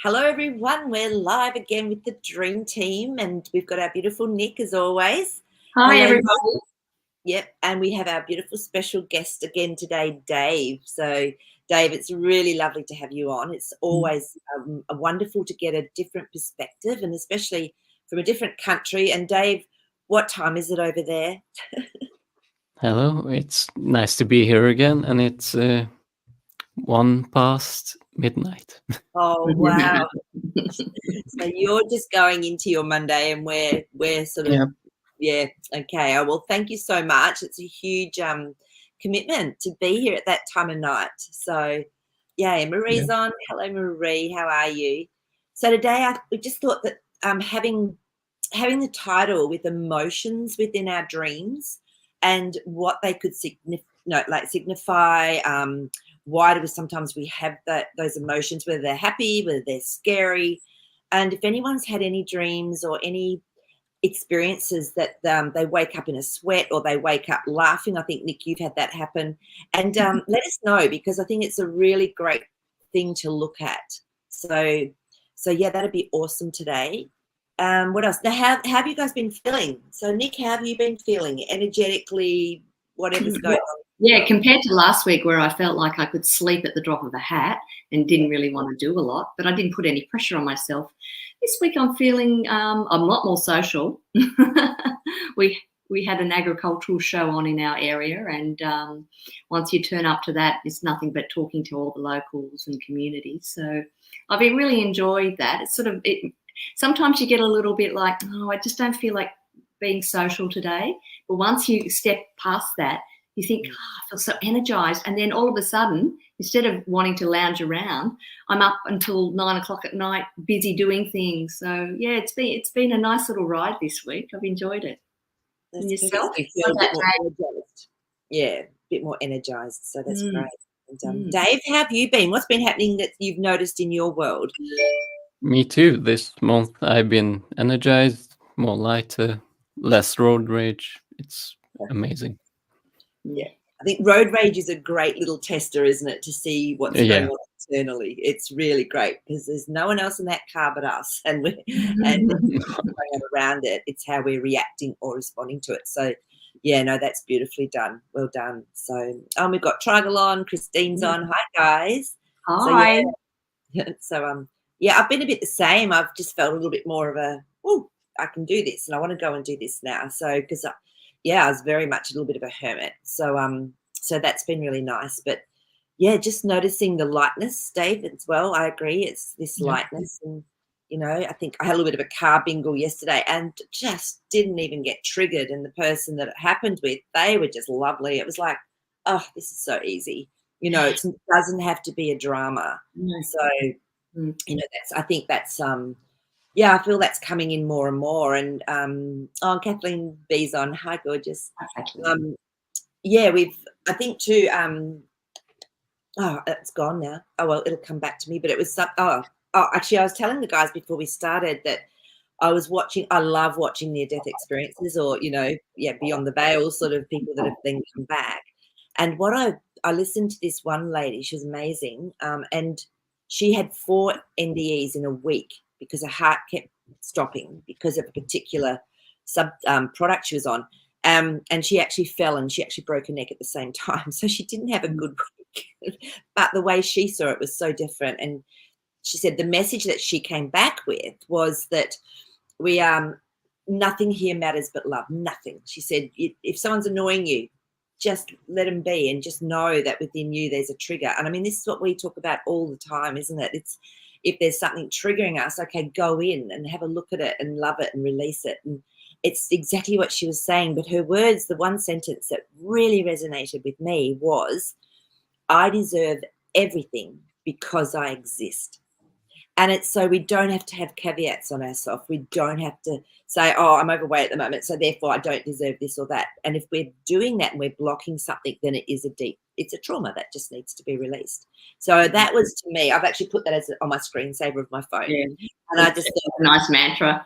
Hello, everyone. We're live again with the Dream Team, and we've got our beautiful Nick as always. Hi, Hello, everybody. Yep, and we have our beautiful special guest again today, Dave. So, Dave, it's really lovely to have you on. It's always wonderful to get a different perspective, and especially from a different country. And Dave, what time is it over there? Hello, it's nice to be here again, and it's 1 past midnight. Oh, wow. So you're just going into your Monday, and we're sort of, yeah, okay. Oh, well, thank you so much. It's a huge commitment to be here at that time of night. So, yeah, Marie's on. Hello, Marie. How are you? So today we just thought that having the title with emotions within our dreams and what they could signify. Why do sometimes we have those emotions, whether they're happy, whether they're scary, and if anyone's had any dreams or any experiences that they wake up in a sweat or they wake up laughing. I think, Nick, you've had that happen. And let us know, because I think it's a really great thing to look at. So yeah, that'd be awesome today. What else? Now, how have you guys been feeling? So, Nick, how have you been feeling energetically, whatever's going on? Yeah, compared to last week where I felt like I could sleep at the drop of a hat and didn't really want to do a lot, but I didn't put any pressure on myself. This week I'm feeling I'm a lot more social. We had an agricultural show on in our area, and once you turn up to that, it's nothing but talking to all the locals and communities. So I've been really enjoyed that. It's sort of sometimes you get a little bit like, oh, I just don't feel like being social today. But once you step past that, you think, oh, I feel so energized. And then all of a sudden, instead of wanting to lounge around, I'm up until 9 o'clock at night, busy doing things. So yeah, it's been a nice little ride this week. I've enjoyed it. And yourself? feel a bit more energized. Yeah, a bit more energized. So that's great. And, Dave, how have you been? What's been happening that you've noticed in your world? Me too. This month I've been energized, more lighter, less road rage. It's amazing. Yeah, I think road rage is a great little tester, isn't it, to see what's going on internally. It's really great because there's no one else in that car but us, and we're going around it. It's how we're reacting or responding to it. So, yeah, no, that's beautifully done. Well done. So, we've got Trigal on, Christine's on. Hi, guys. Hi. So, yeah, I've been a bit the same. I've just felt a little bit more of I can do this, and I want to go and do this now. So, because I was very much a little bit of a hermit. So so that's been really nice. But yeah, just noticing the lightness, Dave, as well. I agree. It's this lightness. And, I think I had a little bit of a car bingle yesterday and just didn't even get triggered. And the person that it happened with, they were just lovely. It was like, oh, this is so easy. It doesn't have to be a drama. So, I think that's I feel that's coming in more and more. And Kathleen B's on. Hi, gorgeous. I think too. It's gone now. Oh well, it'll come back to me. But it was actually, I was telling the guys before we started that I was watching. I love watching near-death experiences, or beyond the veil, sort of people that have then come back. And what I listened to this one lady. She was amazing, and she had 4 NDEs in a week because her heart kept stopping because of a particular product she was on. And she actually fell and she actually broke her neck at the same time. So she didn't have a good week. But the way she saw it was so different. And she said the message that she came back with was that nothing here matters but love. Nothing. She said, if someone's annoying you, just let them be and just know that within you there's a trigger. And I mean, this is what we talk about all the time, isn't it? It's if there's something triggering us, okay, go in and have a look at it and love it and release it. And it's exactly what she was saying. But her words, the one sentence that really resonated with me was, I deserve everything because I exist. And it's so we don't have to have caveats on ourselves. We don't have to say, oh, I'm overweight at the moment, so therefore I don't deserve this or that. And if we're doing that and we're blocking something, then it's a trauma that just needs to be released. So that was, to me, I've actually put that on my screensaver of my phone. Yeah. And I just thought, a nice mantra.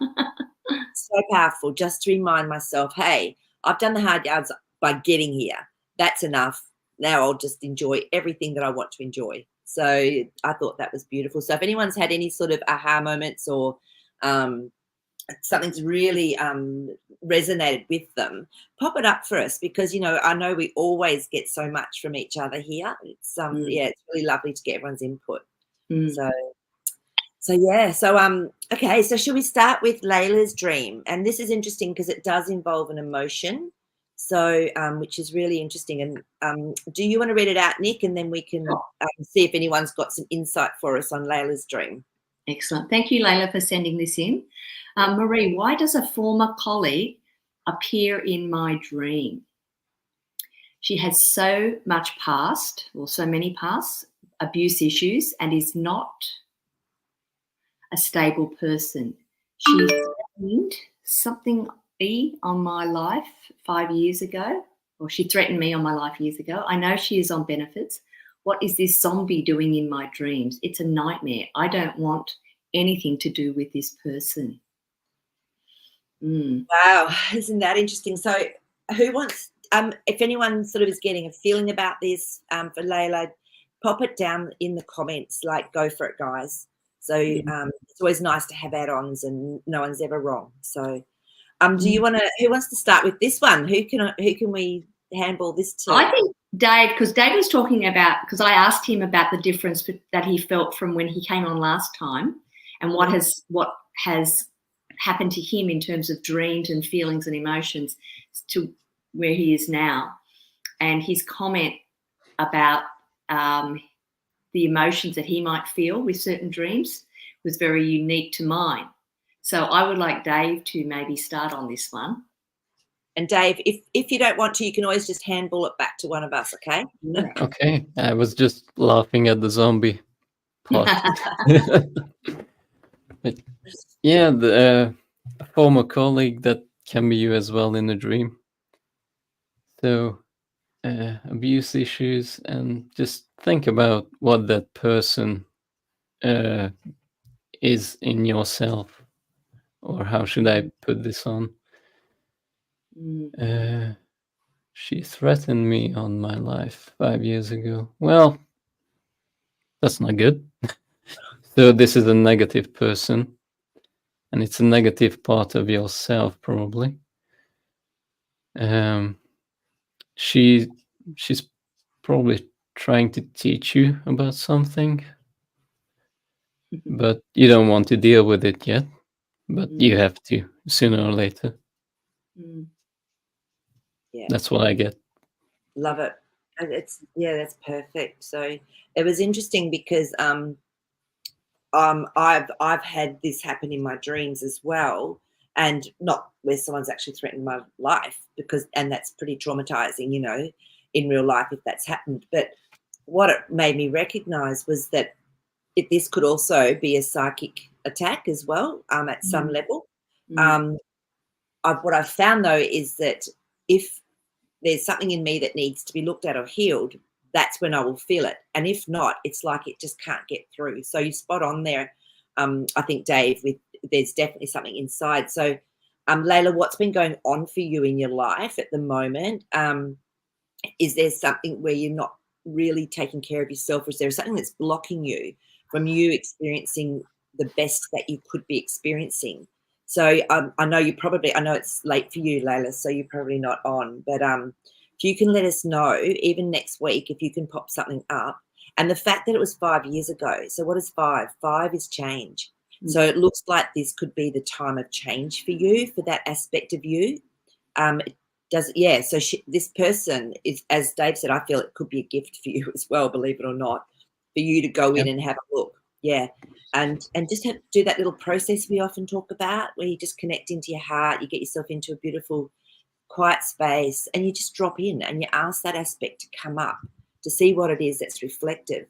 So powerful, just to remind myself, hey, I've done the hard yards by getting here. That's enough. Now I'll just enjoy everything that I want to enjoy. So I thought that was beautiful. So if anyone's had any sort of aha moments or something's really resonated with them, pop it up for us, because I know we always get so much from each other here. It's it's really lovely to get everyone's input. Okay, so should we start with Layla's dream? And this is interesting because it does involve an emotion, so which is really interesting. And do you want to read it out, Nick, and then we can see if anyone's got some insight for us on Layla's dream? Excellent. Thank you, Layla, for sending this in. Marie, why does a former colleague appear in my dream? She has so much past, or so many past, abuse issues, and is not a stable person. She threatened something on my life 5 years ago, or she threatened me on my life years ago. I know she is on benefits. What is this zombie doing in my dreams? It's a nightmare. I don't want anything to do with this person. Wow, isn't that interesting? So who wants, if anyone sort of is getting a feeling about this for Layla, pop it down in the comments, like go for it, guys. So it's always nice to have add-ons, and no one's ever wrong. So do you want to, who wants to start with this one? Who can we handball this to? I think Dave, because Dave was talking about, because I asked him about the difference that he felt from when he came on last time, and what has happened to him in terms of dreams and feelings and emotions to where he is now. And his comment about the emotions that he might feel with certain dreams was very unique to mine. So I would like Dave to maybe start on this one. And Dave, if you don't want to, you can always just handball it back to one of us, okay? Yeah. Okay. I was just laughing at the zombie part. But yeah, the former colleague, that can be you as well in a dream. So abuse issues, and just think about what that person is in yourself, or how should I put this on? She threatened me on my life 5 years ago. Well, that's not good. So this is a negative person, and it's a negative part of yourself, probably. She's probably trying to teach you about something, but you don't want to deal with it yet. But you have to, sooner or later. Yeah, that's what I get. Love it. That's perfect. So it was interesting because I've had this happen in my dreams as well, and not where someone's actually threatened my life, and that's pretty traumatizing, in real life if that's happened. But what it made me recognize was that this could also be a psychic attack as well, at some level. What I've found though is that if there's something in me that needs to be looked at or healed, that's when I will feel it. And if not, it's like it just can't get through. So you're spot on there, I think, Dave, there's definitely something inside. So Layla, what's been going on for you in your life at the moment? Is there something where you're not really taking care of yourself, or is there something that's blocking you from you experiencing the best that you could be experiencing? So I know it's late for you, Layla, so you're probably not on, but if you can let us know, even next week, if you can pop something up. And the fact that it was 5 years ago. So what is 5? 5 is change. So it looks like this could be the time of change for you, for that aspect of you. So this person is, as Dave said, I feel it could be a gift for you as well, believe it or not, for you to go in and have a look. Yeah. And just have to do that little process we often talk about, where you just connect into your heart, you get yourself into a beautiful quiet space, and you just drop in and you ask that aspect to come up to see what it is that's reflective.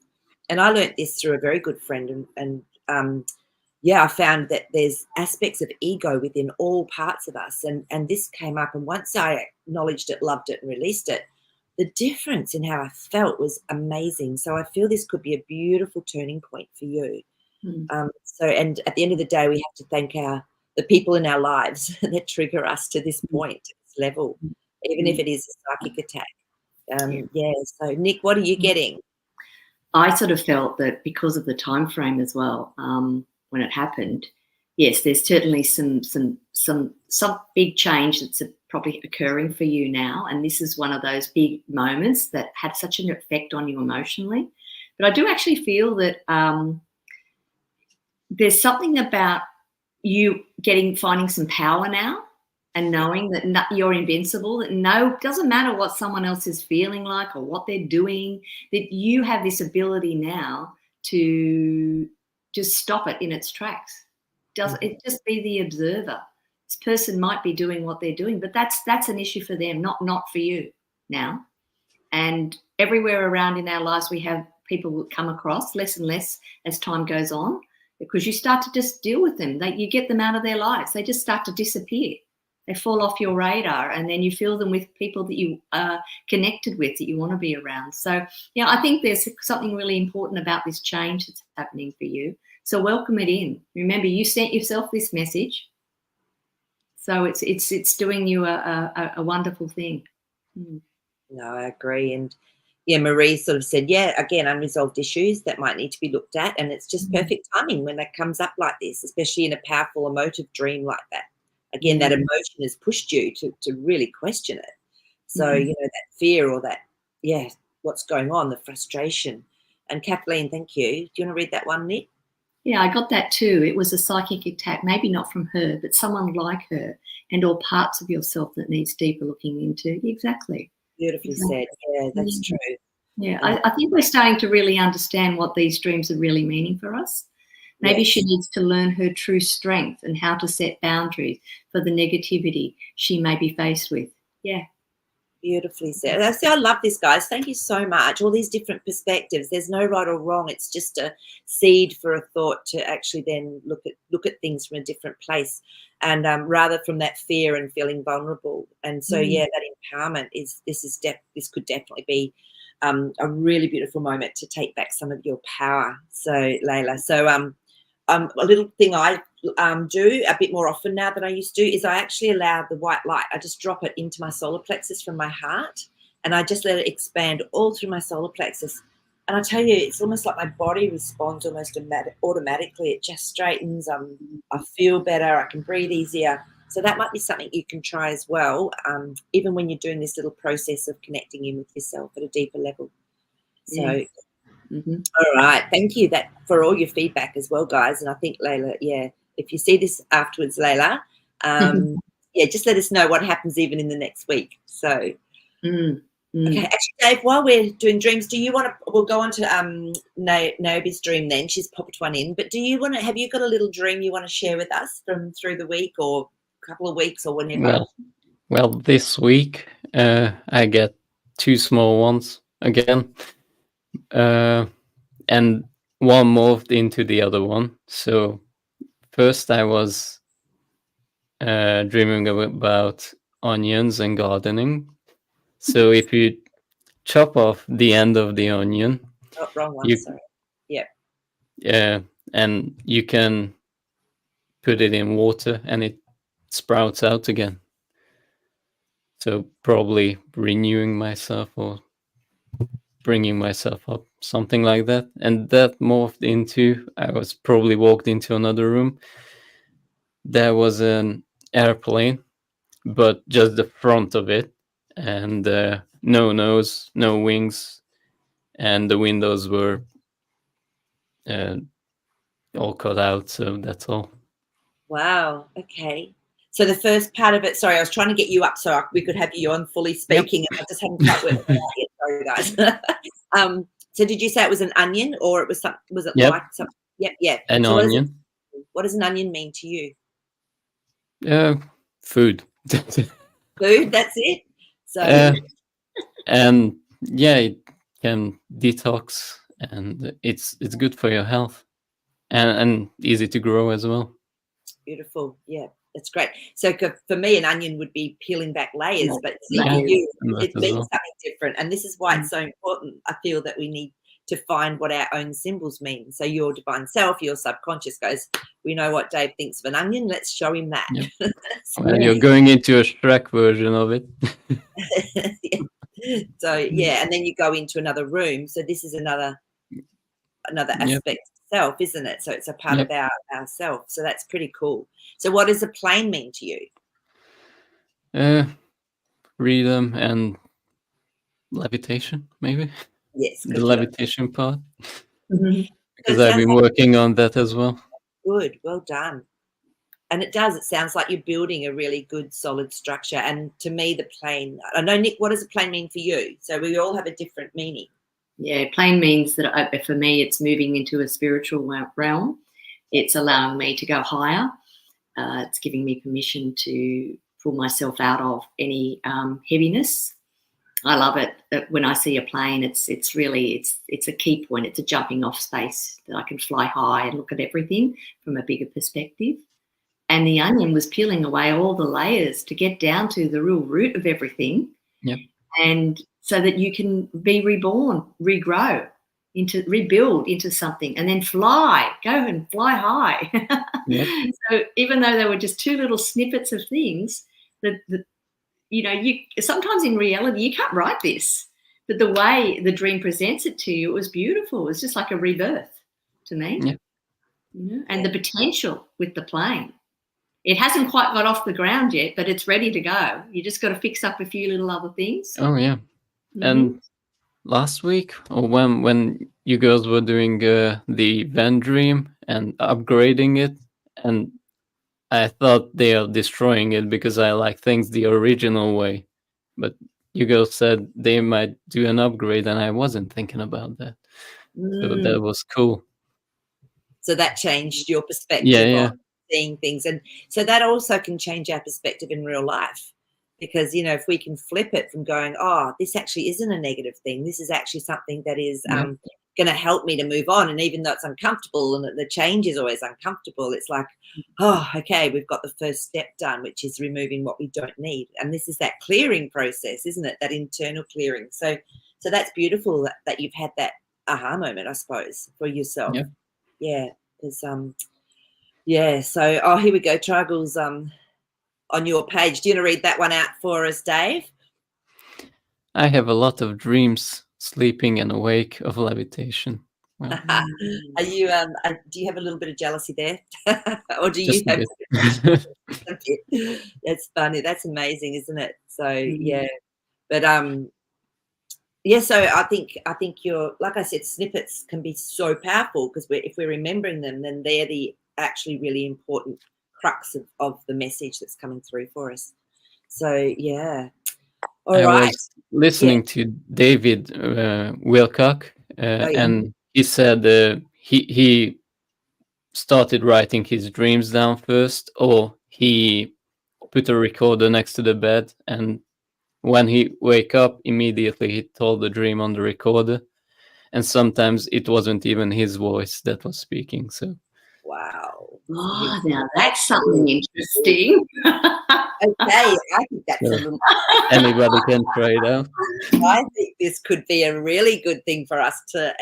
And I learnt this through a very good friend, and I found that there's aspects of ego within all parts of us, and this came up, and once I acknowledged it, loved it, and released it, the difference in how I felt was amazing. So I feel this could be a beautiful turning point for you. And at the end of the day, we have to thank the people in our lives that trigger us to this point, to this level, even if it is a psychic attack. So Nick, what are you getting? I sort of felt that because of the time frame as well, when it happened, yes, there's certainly some big change that's probably occurring for you now, and this is one of those big moments that had such an effect on you emotionally. But I do actually feel that there's something about you finding some power now, and knowing that you're invincible, that doesn't matter what someone else is feeling like or what they're doing, that you have this ability now to just stop it in its tracks. It just be the observer. This person might be doing what they're doing, but that's an issue for them, not for you now. And everywhere around in our lives, we have people who come across less and less as time goes on, because you start to just deal with them. You get them out of their lives. They just start to disappear. They fall off your radar, and then you fill them with people that you are connected with, that you want to be around. So, yeah, I think there's something really important about this change that's happening for you. So welcome it in. Remember, you sent yourself this message. So it's doing you a wonderful thing. No, I agree. And yeah, Marie sort of said, yeah, again, unresolved issues that might need to be looked at. And it's just perfect timing when that comes up like this, especially in a powerful emotive dream like that. Again, that emotion has pushed you to really question it. So, you know, that fear or that, yeah, what's going on, the frustration. And Kathleen, thank you. Do you want to read that one, Nick? Yeah, I got that too. It was a psychic attack, maybe not from her, but someone like her, and all parts of yourself that needs deeper looking into. Exactly. Beautifully said. Yeah, that's true. Yeah, I think we're starting to really understand what these dreams are really meaning for us. Maybe she needs to learn her true strength and how to set boundaries for the negativity she may be faced with. Yeah. Beautifully said. See, I love this, guys. Thank you so much. All these different perspectives. There's no right or wrong. It's just a seed for a thought to actually then look at things from a different place, and rather from that fear and feeling vulnerable. And so, yeah, that empowerment this could definitely be a really beautiful moment to take back some of your power. So, Layla. So, a little thing I do a bit more often now than I used to is I actually allow the white light. I just drop it into my solar plexus from my heart, and I just let it expand all through my solar plexus. And I tell you, it's almost like my body responds almost automatically. It just straightens. I feel better. I can breathe easier. So that might be something you can try as well, even when you're doing this little process of connecting in with yourself at a deeper level. So. All right. Thank you for all your feedback as well, guys. And I think, Layla, yeah, if you see this afterwards, Layla, yeah, just let us know what happens even in the next week. So, okay. Actually, Dave, while we're doing dreams, do you want to, we'll go on to Naomi's dream then. She's popped one in. But have you got a little dream you want to share with us from through the week or a couple of weeks or whenever? Well, this week I get 2 small ones again. And one morphed into the other one. So first I was dreaming about onions and gardening. So if you chop off the end of the onion, wrong one, sorry. Yeah, and you can put it in water and it sprouts out again. So probably renewing myself or bringing myself up, something like that. And that morphed into, I was probably walked into another room. There was an airplane, but just the front of it, and no nose, no wings, and the windows were all cut out. So that's all. Wow. Okay. So the first part of it, sorry, I was trying to get you up so we could have you on fully speaking. Yep. And I just hadn't quite worked it out yet. Sorry, guys. So did you say it was an onion, or it was something? Was it like something? Yep. Yeah. An onion. What does an onion mean to you? Food. Food. That's it. So. And yeah, it can detox, and it's good for your health, and easy to grow as well. Beautiful. Yeah, that's great. So for me, an onion would be peeling back layers, but see, for you, it means something different. And this is why it's so important. I feel that we need to find what our own symbols mean. So your divine self, your subconscious goes, we know what Dave thinks of an onion. Let's show him that. Yep. Well, you're going into a Shrek version of it. Yeah. So, yeah, and then you go into another room. So this is another another aspect of self, isn't it? So it's a part of ourself. So that's pretty cool. So what does a plane mean to you? Freedom and levitation, maybe. Yes, The levitation part. Mhm. Because I've been working on that as well. Good, well done. And it does. It sounds like you're building a really good, solid structure. And to me, the plane, I know, Nick, what does a plane mean for you? So we all have a different meaning. Yeah, plane means that for me, it's moving into a spiritual realm. It's allowing me to go higher. It's giving me permission to pull myself out of any heaviness. I love it. When I see a plane, it's a key point. It's a jumping off space that I can fly high and look at everything from a bigger perspective. And the onion was peeling away all the layers to get down to the real root of everything. Yep. And so that you can be reborn, regrow, rebuild into something, and then go and fly high. Yep. So even though they were just two little snippets of things, you sometimes in reality you can't write this, but the way the dream presents it to you, it was beautiful. It's just like a rebirth to me. Yep. And the potential with the plane. It hasn't quite got off the ground yet, but it's ready to go. You just got to fix up a few little other things. Oh yeah. And last week, or when you girls were doing the Van dream and upgrading it, and I thought they are destroying it because I like things the original way, but you girls said they might do an upgrade, and I wasn't thinking about that. So that was cool. So that changed your perspective on seeing things, and so that also can change our perspective in real life. Because, if we can flip it from going, oh, this actually isn't a negative thing. This is actually something that is going to help me to move on. And even though it's uncomfortable and the change is always uncomfortable, it's like, oh, okay, we've got the first step done, which is removing what we don't need. And this is that clearing process, isn't it? That internal clearing. So that's beautiful that you've had that aha moment, I suppose, for yourself. Yeah. Yeah. Because, so, here we go. Triangles, on your page. Do you want to read that one out for us, Dave? I have a lot of dreams, sleeping and awake, of levitation. Well, Are you? Do you have a little bit of jealousy there, or do you have? That's funny. That's amazing, isn't it? So yeah, but So I think you're, like I said, snippets can be so powerful because if we're remembering them, then they're the actually really important crux of the message that's coming through for us. So yeah. All right. was listening to David Wilcock, and he said he started writing his dreams down first, or he put a recorder next to the bed, and when he wake up, immediately he told the dream on the recorder, and sometimes it wasn't even his voice that was speaking. So wow. Oh, now that's something interesting. Okay, I think that's a little. Anybody can try it out. I think this could be a really good thing for us to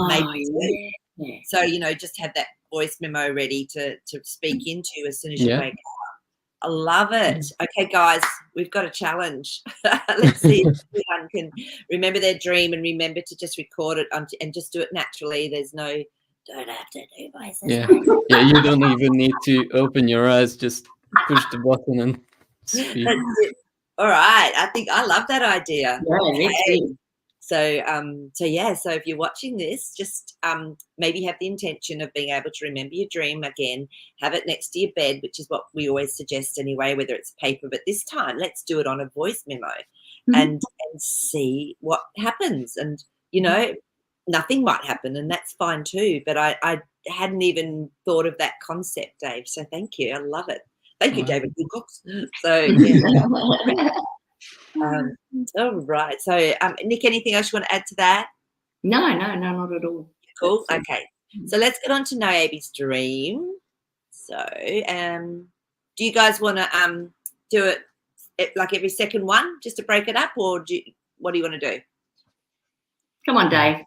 maybe do. Yeah. So just have that voice memo ready to speak into as soon as you wake up. I love it. Okay, guys, we've got a challenge. Let's see if everyone can remember their dream and remember to just record it and just do it naturally. There's no. Don't have to do voices. Yeah, you don't even need to open your eyes. Just push the button and speak. That's it. All right. I think I love that idea. Yeah, okay. So if you're watching this, just maybe have the intention of being able to remember your dream again, have it next to your bed, which is what we always suggest anyway, whether it's paper, but this time let's do it on a voice memo and see what happens. And, nothing might happen, and that's fine too. But I hadn't even thought of that concept, Dave. So thank you. I love it. Thank you, David Wilcox. So yeah. All right. So Nick, anything else you want to add to that? No, not at all. Cool. Okay. So let's get on to know Abby's dream. So do you guys want to do it like every second one just to break it up, or what do you want to do? Come on, Dave.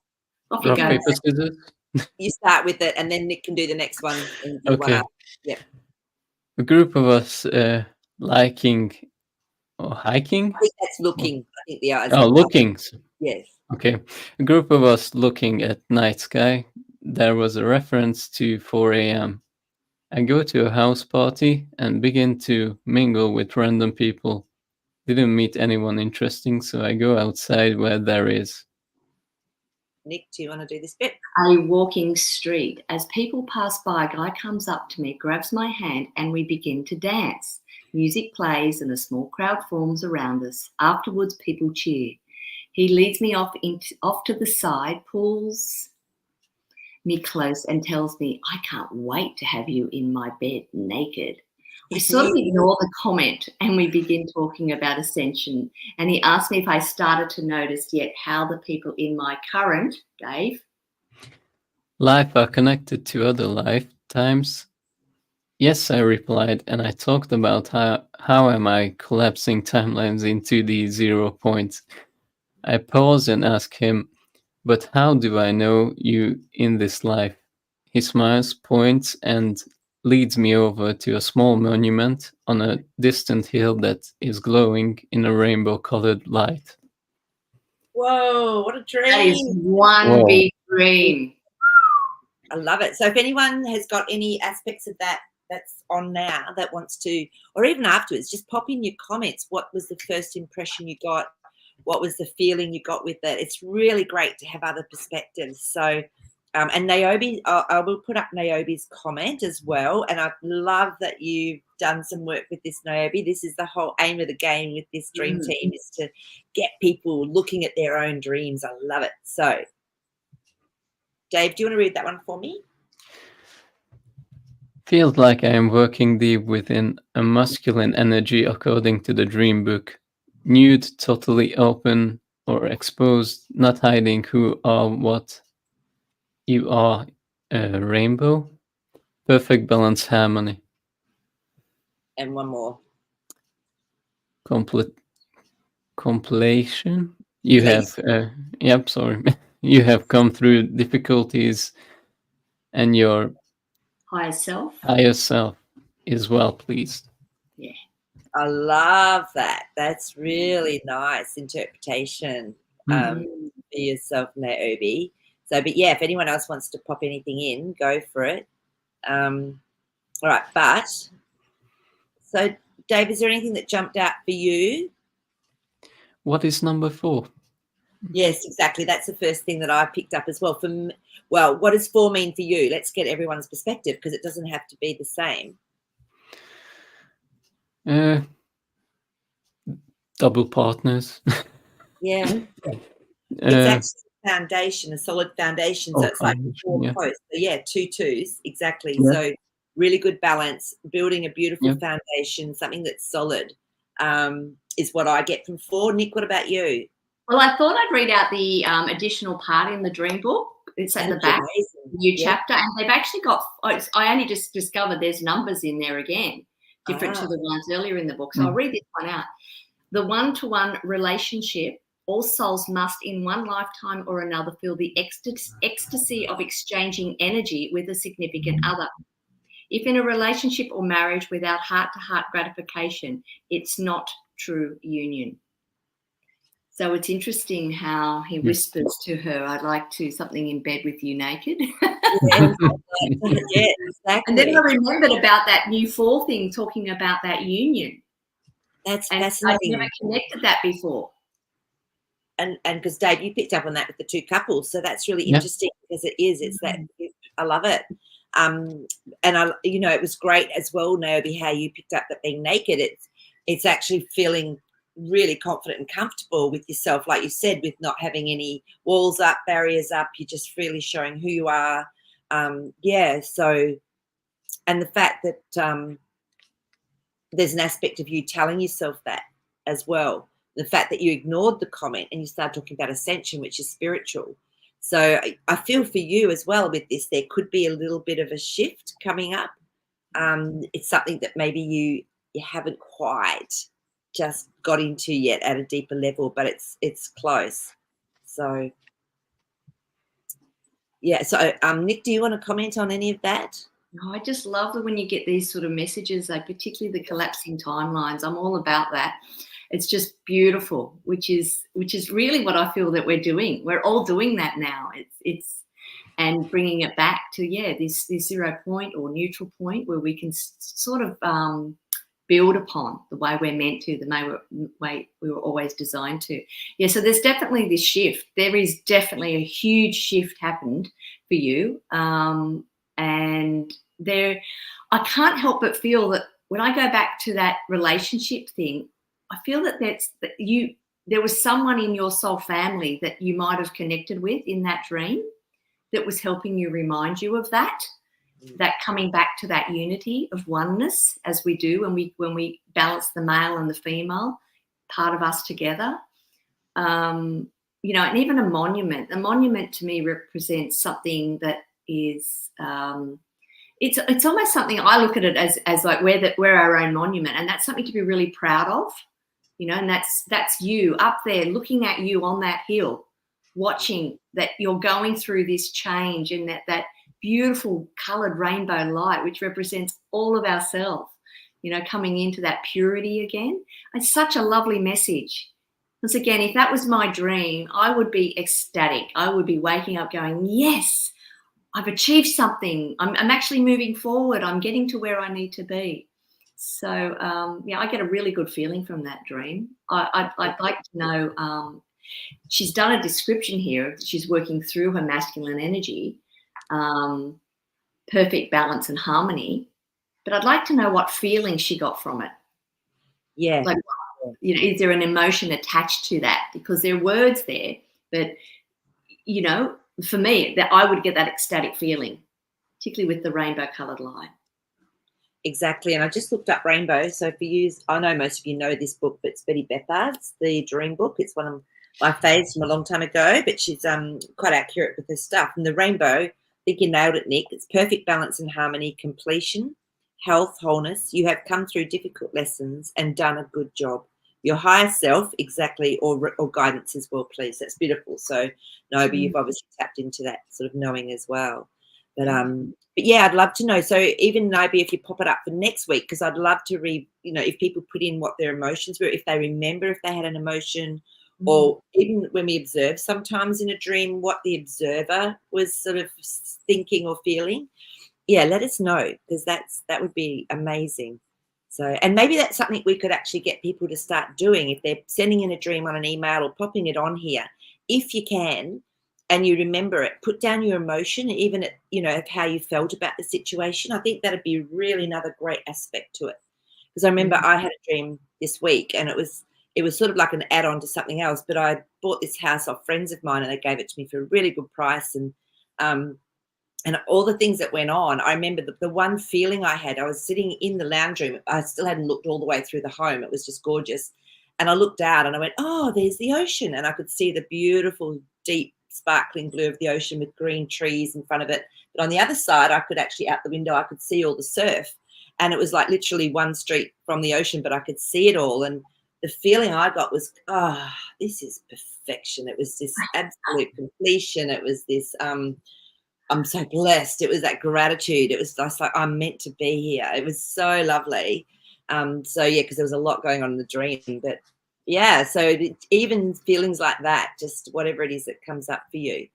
Off you go. Paper, scissors. You start with it, and then Nick can do the next one. Okay. Yeah. A group of us liking or hiking. I think that's looking. I think the eyes. Oh, looking. Yes. Okay. A group of us looking at night sky, there was a reference to 4 a.m. I go to a house party and begin to mingle with random people. Didn't meet anyone interesting, so I go outside where there is. Nick, do you want to do this bit? A walking street. As people pass by, a guy comes up to me, grabs my hand, and we begin to dance. Music plays and a small crowd forms around us. Afterwards, people cheer. He leads me off to the side, pulls me close and tells me, I can't wait to have you in my bed naked. I sort of ignore the comment and we begin talking about ascension. And he asked me if I started to notice yet how the people in my current, Dave, life are connected to other lifetimes. Yes, I replied, and I talked about how am I collapsing timelines into the 0 point. I paused and asked him, but how do I know you in this life? He smiles, points, and leads me over to a small monument on a distant hill that is glowing in a rainbow-colored light. Whoa, what a dream. That is one big dream. I love it. So if anyone has got any aspects of that that's on now that wants to, or even afterwards, just pop in your comments. What was the first impression you got? What was the feeling you got with it? It's really great to have other perspectives. So, and Niobe, I will put up Niobe's comment as well. And I love that you've done some work with this, Niobe. This is the whole aim of the game with this dream team, is to get people looking at their own dreams. I love it. So, Dave, do you want to read that one for me? Feels like I am working deep within a masculine energy according to the dream book. Nude, totally open or exposed, not hiding who or what you are. A rainbow. Perfect balance, harmony. And one more. Compilation. You have, you have come through difficulties and your Higher self is well pleased. Yeah. I love that. That's really nice interpretation for yourself, Niobe. So, but yeah, if anyone else wants to pop anything in, go for it. All right, but so Dave, is there anything that jumped out for you? What is number 4? Yes, exactly. That's the first thing that I picked up as well. Well, what does 4 mean for you? Let's get everyone's perspective, because it doesn't have to be the same. Double partners. Yeah. It's actually a foundation, a solid foundation. So it's like 4 posts. So yeah, 2 2s, exactly. Yeah. So really good balance, building a beautiful foundation, something that's solid, is what I get from 4. Nick, what about you? Well, I thought I'd read out the additional part in the dream book. It's at the back, new chapter, and they've actually got, I only just discovered there's numbers in there again, different to the ones earlier in the book. So I'll read this one out. The one-to-one relationship, all souls must in one lifetime or another feel the ecstasy of exchanging energy with a significant other. If in a relationship or marriage without heart-to-heart gratification, it's not true union. So it's interesting how he whispers to her, I'd like to something in bed with you naked. Yeah, exactly. And then I remembered about that new 4 thing, talking about that union. That's I'd never connected that before. And because Dave, you picked up on that with the 2 couples, so that's really interesting, because it's that, I love it. And it was great as well, Niobe, how you picked up that being naked. It's actually feeling really confident and comfortable with yourself, like you said, with not having any walls up, barriers up. You're just really showing who you are. So, and the fact that there's an aspect of you telling yourself that as well. The fact that you ignored the comment and you started talking about ascension, which is spiritual. So I feel for you as well with this, there could be a little bit of a shift coming up. It's something that maybe you haven't quite just got into yet at a deeper level, but it's close. So yeah. So Nick, do you want to comment on any of that? No, I just love that when you get these sort of messages, like particularly the collapsing timelines. I'm all about that. It's just beautiful, which is really what I feel that we're doing. We're all doing that now. It's and bringing it back to this 0 point or neutral point where we can sort of build upon the way we're meant to, the way we were always designed to. Yeah, so there's definitely this shift. There is definitely a huge shift happened for you, and I can't help but feel that when I go back to that relationship thing, I feel that there was someone in your soul family that you might have connected with in that dream that was helping you, remind you of that coming back to that unity of oneness, as we do when we balance the male and the female part of us together. And even a monument. A monument to me represents something that is it's almost something, I look at it as like we're our own monument, and that's something to be really proud of, and that's you up there looking at you on that hill, watching that you're going through this change and that beautiful coloured rainbow light, which represents all of ourselves, coming into that purity again. It's such a lovely message. Because again, if that was my dream, I would be ecstatic. I would be waking up going, yes, I've achieved something. I'm actually moving forward. I'm getting to where I need to be. So, I get a really good feeling from that dream. I'd like to know, she's done a description here. She's working through her masculine energy, perfect balance and harmony. But I'd like to know what feeling she got from it. Yeah. Like, is there an emotion attached to that? Because there are words there, but, for me, that I would get that ecstatic feeling, particularly with the rainbow coloured light. Exactly. And I just looked up rainbow. So for you, I know most of you know this book, but it's Betty Bethard's The Dream Book. It's one of my faves from a long time ago, but she's quite accurate with her stuff. And the rainbow, I think you nailed it, Nick. It's perfect balance and harmony, completion, health, wholeness. You have come through difficult lessons and done a good job. Your higher self, exactly, or guidance as well, please. That's beautiful. So, Nobi, you've obviously tapped into that sort of knowing as well. But yeah, I'd love to know. So even Nobi, if you pop it up for next week, because I'd love to read, if people put in what their emotions were, if they remember if they had an emotion, or even when we observe sometimes in a dream, what the observer was sort of thinking or feeling. Yeah, let us know, because that would be amazing. So, and maybe that's something we could actually get people to start doing if they're sending in a dream on an email or popping it on here. If you can, and you remember it, put down your emotion, even of how you felt about the situation. I think that'd be really another great aspect to it. Because I remember I had a dream this week, and it was sort of like an add-on to something else. But I bought this house off friends of mine, and they gave it to me for a really good price. And all the things that went on, I remember the one feeling I had. I was sitting in the lounge room. I still hadn't looked all the way through the home. It was just gorgeous. And I looked out and I went, oh, there's the ocean. And I could see the beautiful, deep, sparkling blue of the ocean with green trees in front of it. But on the other side, I could actually, out the window, I could see all the surf. And it was like literally one street from the ocean, but I could see it all. And the feeling I got was, this is perfection. It was this absolute completion. It was this, I'm so blessed. It was that gratitude. It was just like, I'm meant to be here. It was so lovely. So yeah, because there was a lot going on in the dream, but yeah, so even feelings like that, just whatever it is that comes up for you.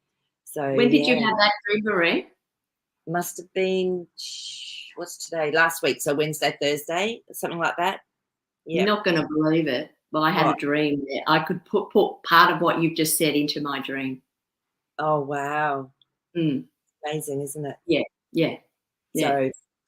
So when did you have that dream, Marie? Must have been, what's today? Last week. So Wednesday, Thursday, something like that. Yeah. You're not going to believe it, but I had a dream there. I could put part of what you've just said into my dream. Oh, wow. Amazing, isn't it? Yeah.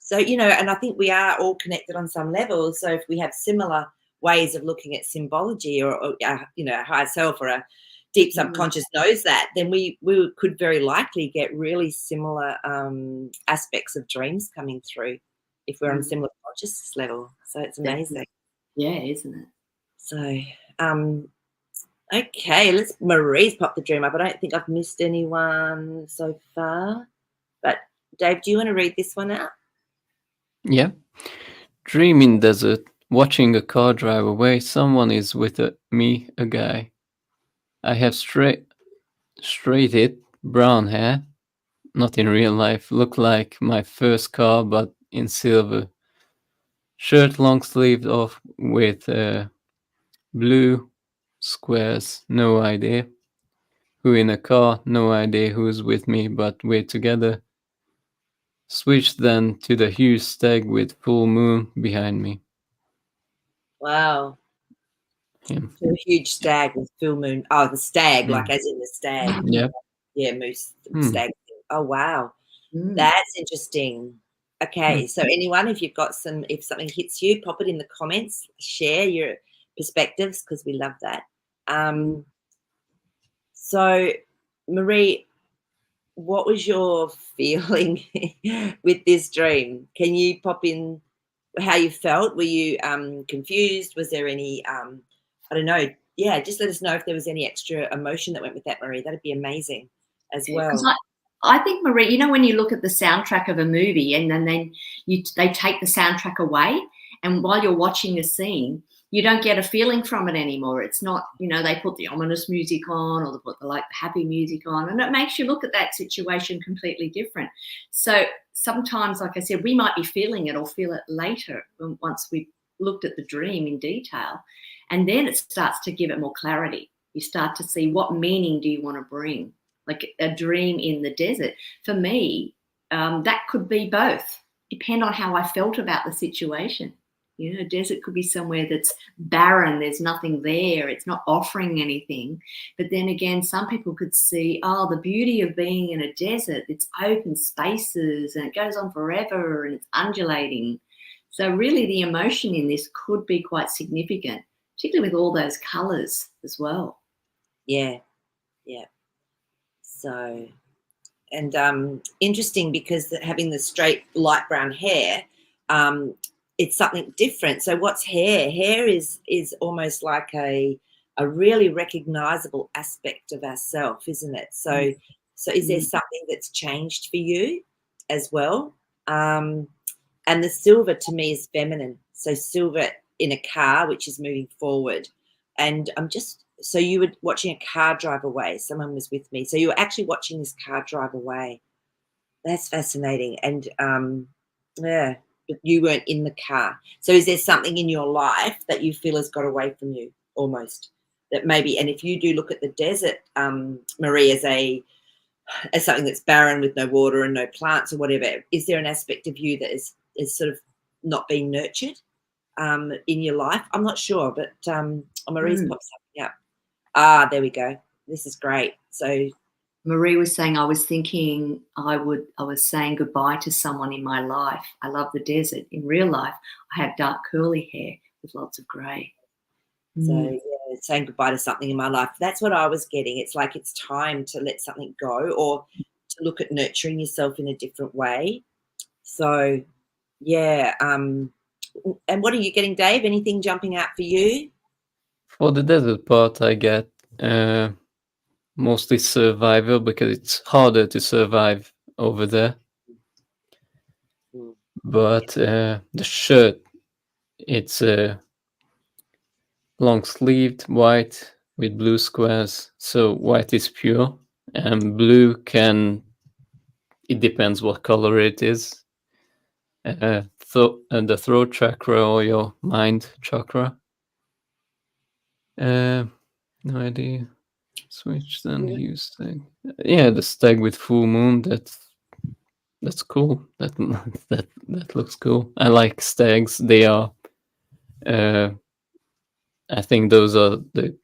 So and I think we are all connected on some level. So if we have similar ways of looking at symbology, or a higher self or a deep subconscious knows that, then we could very likely get really similar aspects of dreams coming through if we're on a similar consciousness level. So it's amazing. Yeah, isn't it? So okay, Marie's popped the dream up. I don't think I've missed anyone so far. But Dave, do you want to read this one out? Yeah. Dream in desert, watching a car drive away. Someone is with me, a guy. I have straighted brown hair. Not in real life. Look like my first car, but in silver. Shirt long sleeved off with blue squares. No idea. Who in a car? No idea who's with me, but we're together. Switch then to the huge stag with full moon behind me. Wow. Him. A huge stag with full moon. Oh, the stag, like as in the stag. Yep. Yeah, moose, stag. Oh, wow. That's interesting. Okay, so anyone, if you've got if something hits you, pop it in the comments. Share your perspectives because we love that. So, Marie, what was your feeling with this dream? Can you pop in how you felt? Were you confused? Was there any, I don't know. Yeah, just let us know if there was any extra emotion that went with that, Marie. That'd be amazing as well. I think, Marie, you know, when you look at the soundtrack of a movie and then they take the soundtrack away, and while you're watching a scene, you don't get a feeling from it anymore. It's not, you know, they put the ominous music on or they put the like happy music on, and it makes you look at that situation completely different. So sometimes, like I said, we might be feeling it or feel it later once we've looked at the dream in detail, and then it starts to give it more clarity. You start to see what meaning do you want to bring. Like a dream in the desert. For me, that could be both, depend on how I felt about the situation. You know, a desert could be somewhere that's barren, there's nothing there, it's not offering anything. But then again, some people could see, oh, the beauty of being in a desert, it's open spaces and it goes on forever and it's undulating. So really the emotion in this could be quite significant, particularly with all those colours as well. Yeah, yeah. So, and interesting because having the straight light brown hair, it's something different. So what's hair? Hair is almost like a really recognizable aspect of ourself, isn't it? So is there something that's changed for you as well? And the silver to me is feminine. So silver in a car, which is moving forward. And so you were watching a car drive away. Someone was with me. So you were actually watching this car drive away. That's fascinating. And yeah, but you weren't in the car. So is there something in your life that you feel has got away from you almost? That maybe, and if you do look at the desert, Marie, as something that's barren with no water and no plants or whatever, is there an aspect of you that is sort of not being nurtured in your life? I'm not sure, but Marie's popped something up. Ah, there we go. This is great. So Marie was saying, I was thinking I was saying goodbye to someone in my life. I love the desert. In real life, I have dark curly hair with lots of grey. So yeah, saying goodbye to something in my life. That's what I was getting. It's like it's time to let something go or to look at nurturing yourself in a different way. So yeah. And what are you getting, Dave? Anything jumping out for you? For the desert part, I get mostly survival because it's harder to survive over there. But the shirt, it's long-sleeved white with blue squares. So white is pure, and blue it depends what color it is. The throat chakra or your mind chakra. No idea. Switch then use stag. Yeah, the stag with full moon. That's cool. That looks cool. I like stags. They are. I think those are the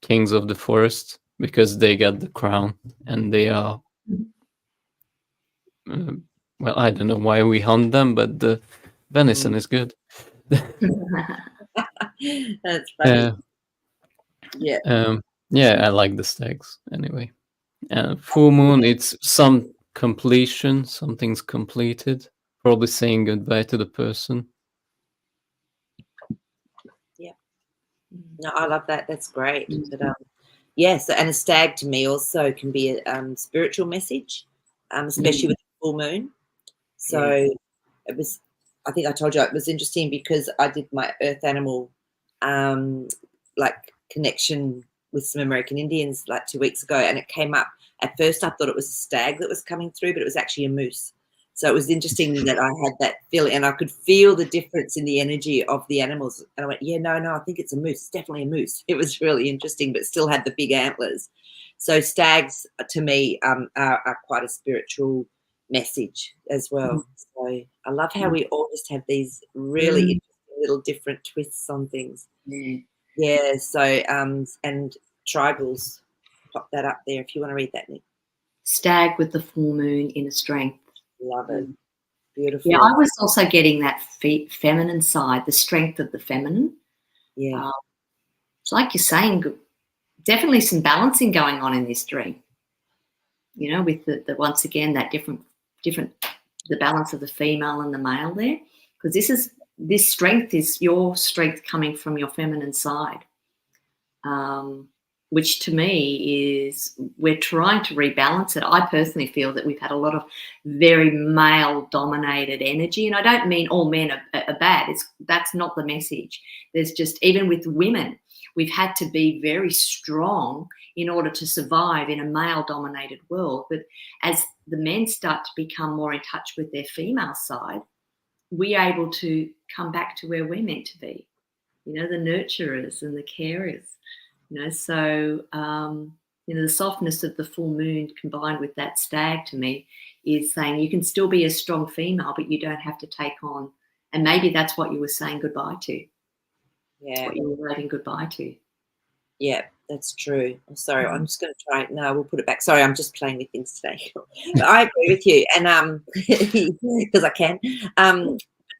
kings of the forest because they got the crown and they are. Well, I don't know why we hunt them, but the venison is good. That's funny. Yeah, I like the stags anyway. Full moon, it's some completion, something's completed. Probably saying goodbye to the person. Yeah. No, I love that. That's great. But yes, and a stag to me also can be a spiritual message, especially with the full moon. So it was, I think I told you it was interesting because I did my earth animal like connection with some American Indians like 2 weeks ago, and it came up. At first I thought it was a stag that was coming through, but it was actually a moose. So it was interesting that I had that feeling and I could feel the difference in the energy of the animals. And I went, yeah, no, I think it's a moose. It's definitely a moose. It was really interesting, but still had the big antlers. So stags to me are quite a spiritual message as well. So I love how we all just have these really interesting little different twists on things. Yeah. So and tribals, pop that up there if you want to read that, Nick. Stag with the full moon in a strength. Love it. Beautiful. Yeah, I was also getting that feminine side, the strength of the feminine. Yeah. It's like you're saying, definitely some balancing going on in this dream. You know, with the once again that different the balance of the female and the male there, because this strength is your strength coming from your feminine side, which to me is we're trying to rebalance it. I personally feel that we've had a lot of very male-dominated energy, and I don't mean all men are bad. That's not the message. There's just, even with women, we've had to be very strong in order to survive in a male-dominated world. But as the men start to become more in touch with their female side, we're able to come back to where we're meant to be, you know, the nurturers and the carers. You know, so, you know, the softness of the full moon combined with that stag to me is saying you can still be a strong female, but you don't have to take on. And maybe that's what you were saying goodbye to. Yeah. What you were waving goodbye to. Yeah, that's true. I'm sorry. I'm just going to try it. No, we'll put it back. Sorry, I'm just playing with things today. But I agree with you. And because I can.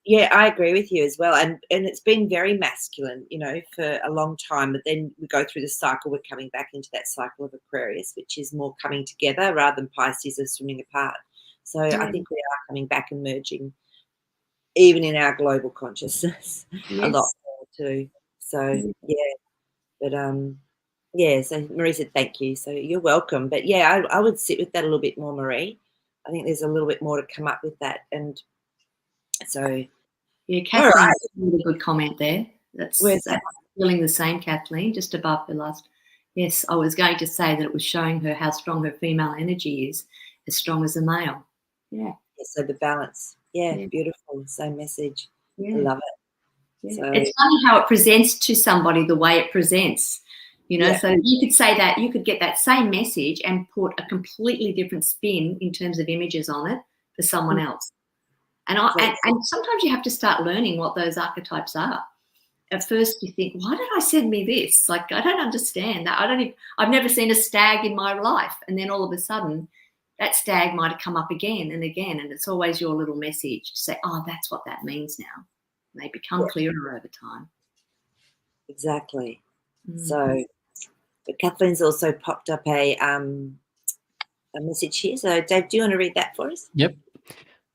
Yeah, I agree with you as well. And it's been very masculine, you know, for a long time. But then we go through the cycle. We're coming back into that cycle of Aquarius, which is more coming together rather than Pisces are swimming apart. So I think we are coming back and merging, even in our global consciousness, a lot more too. So, yeah. But, yeah, so Marie said thank you. So you're welcome. But, yeah, I would sit with that a little bit more, Marie. I think there's a little bit more to come up with that. And so, yeah, Kathleen, really good comment there. That's feeling the same, Kathleen, just above the last. Yes, I was going to say that it was showing her how strong her female energy is, as strong as a male. Yeah. So the balance. Yeah, beautiful. Same message. Yeah. I love it. Yeah. So, it's funny how it presents to somebody the way it presents. You know, so you could say that, you could get that same message and put a completely different spin in terms of images on it for someone else. And sometimes you have to start learning what those archetypes are. At first you think, why did I send me this? Like, I don't understand that. I've never seen a stag in my life. And then all of a sudden that stag might have come up again and again. And it's always your little message to say, oh, that's what that means now. And they become clearer over time. Exactly. So, but Kathleen's also popped up a message here. So, Dave, do you want to read that for us? Yep.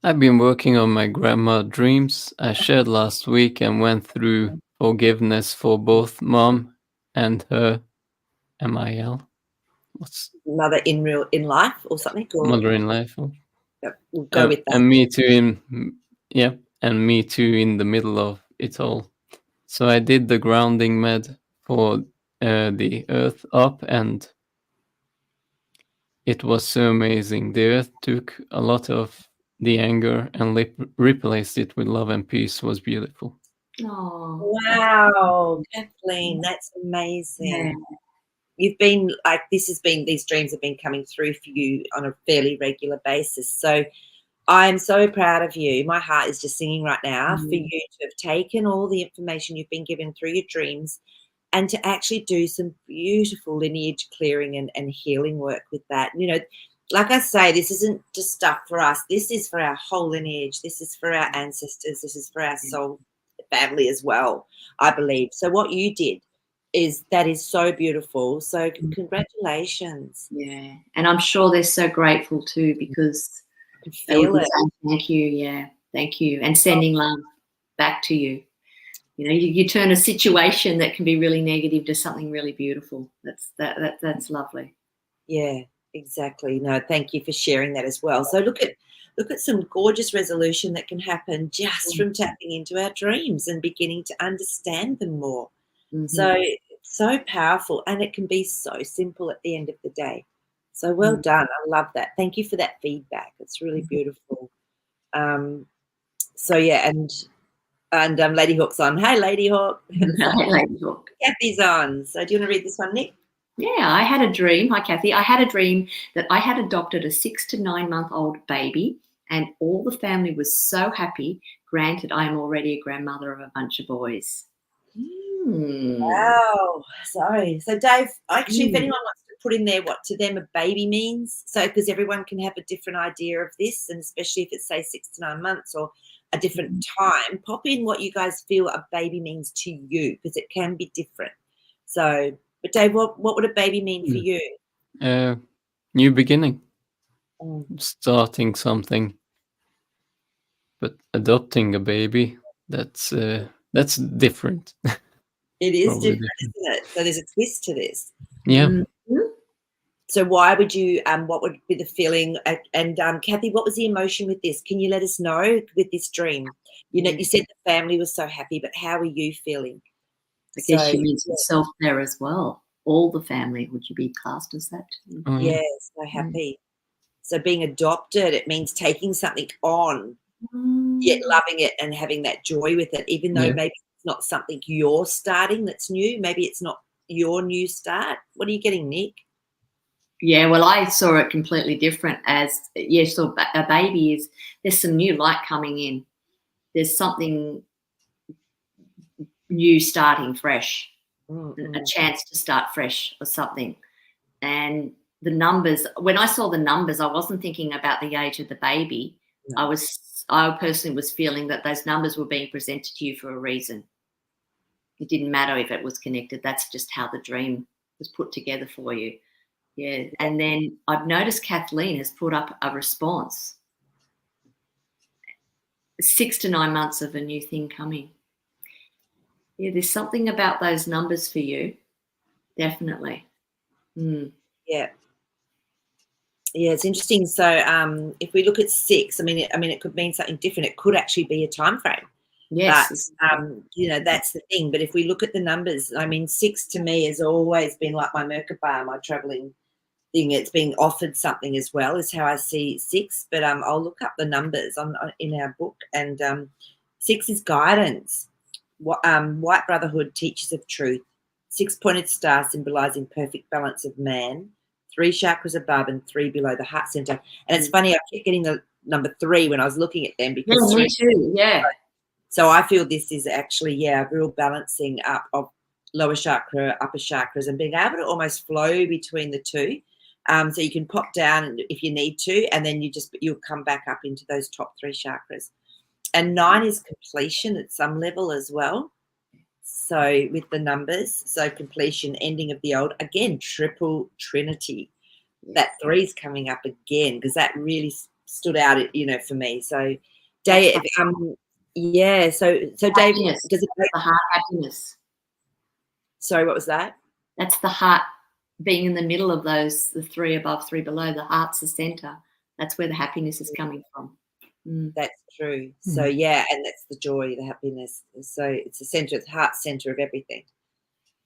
I've been working on my grandma dreams. I shared last week and went through forgiveness for both mom and her MIL. What's mother in life or something? Or, mother in life? We'll go with that. And me too and me too in the middle of it all. So I did the grounding med for the earth up, and it was so amazing. The earth took a lot of the anger and replaced it with love and peace. Was beautiful. Oh, wow, Kathleen, that's amazing. Yeah. You've been like, these dreams have been coming through for you on a fairly regular basis. So I'm so proud of you. My heart is just singing right now for you to have taken all the information you've been given through your dreams and to actually do some beautiful lineage clearing and healing work with that. You know, like I say, this isn't just stuff for us. This is for our whole lineage. This is for our ancestors. This is for our soul family as well, I believe. So what you did is so beautiful. So congratulations. Yeah. And I'm sure they're so grateful too, because I can feel it. Thank you. Yeah. Thank you. And sending love back to you. You know, you turn a situation that can be really negative to something really beautiful. That's lovely. Yeah, exactly. No, thank you for sharing that as well. So look at some gorgeous resolution that can happen just from tapping into our dreams and beginning to understand them more. So powerful, and it can be so simple at the end of the day. So well done. I love that. Thank you for that feedback. It's really beautiful. So yeah, and Lady Hawk's on. Hey, Lady Hawk. Lady Hawk. Kathy's on. So do you want to read this one, Nick? Yeah, I had a dream. Hi, Kathy. I had a dream that I had adopted a 6 to 9 month old baby, and all the family was so happy. Granted, I am already a grandmother of a bunch of boys. Wow. Sorry. So, Dave, actually, if anyone wants to put in there what to them a baby means, so because everyone can have a different idea of this, and especially if it's, say, 6 to 9 months or a different time, pop in what you guys feel a baby means to you, because it can be different. So, but Dave, what would a baby mean for you? New beginning. Mm. Starting something. But adopting a baby, that's different. It is Probably different, isn't it? So there's a twist to this. Yeah. So why would you, what would be the feeling? And Kathy, what was the emotion with this? Can you let us know with this dream? You know, you said the family was so happy, but how are you feeling? I guess she means herself there as well. All the family, would you be classed as that? Oh, yeah. Yes, so happy. So being adopted, it means taking something on, yet loving it and having that joy with it, even though maybe it's not something you're starting that's new. Maybe it's not your new start. What are you getting, Nick? Yeah, well, I saw it completely different as, so a baby is, there's some new light coming in. There's something new starting fresh, a chance to start fresh or something. And the numbers, when I saw the numbers, I wasn't thinking about the age of the baby. No. I personally was feeling that those numbers were being presented to you for a reason. It didn't matter if it was connected. That's just how the dream was put together for you. Yeah. And then I've noticed Kathleen has put up a response. 6 to 9 months of a new thing coming. Yeah, there's something about those numbers for you. Definitely. Yeah. Yeah, it's interesting. So if we look at 6, I mean, it could mean something different. It could actually be a time frame. Yes. But, you know, that's the thing. But if we look at the numbers, I mean, 6 to me has always been like my Merkaba, my traveling thing. It's being offered something as well, is how I see 6. But I'll look up the numbers in our book. And 6 is guidance. White Brotherhood, teachers of truth. 6-pointed star symbolizing perfect balance of man. 3 chakras above and 3 below the heart center. And it's funny, I kept getting the number 3 when I was looking at them, because me too. Yeah. So I feel this is actually, a real balancing up of lower chakra, upper chakras, and being able to almost flow between the two. So you can pop down if you need to, and then you'll come back up into those top 3 chakras. And 9 is completion at some level as well. So with the numbers, so completion, ending of the old, again, triple trinity. That 3 is coming up again, because that really stood out, for me. So, Dave, so Dave, does it the heart happiness? Sorry, what was that? That's the heart being in the middle of those, the 3 above, 3 below. The heart's the center. That's where the happiness is coming from. That's true. So and that's the joy, the happiness. So it's the center, the heart center of everything.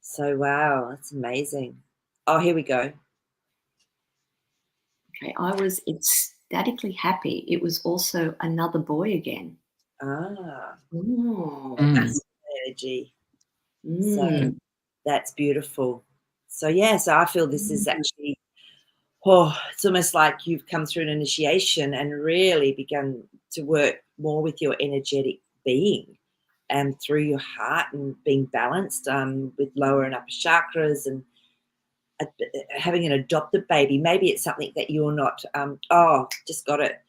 So wow, that's amazing. Oh, here we go. Okay, I was ecstatically happy. It was also another boy again. That's energy. So that's beautiful. So so I feel this is actually, it's almost like you've come through an initiation and really begun to work more with your energetic being and through your heart, and being balanced with lower and upper chakras, and having an adopted baby. Maybe it's something that you're not, just got it.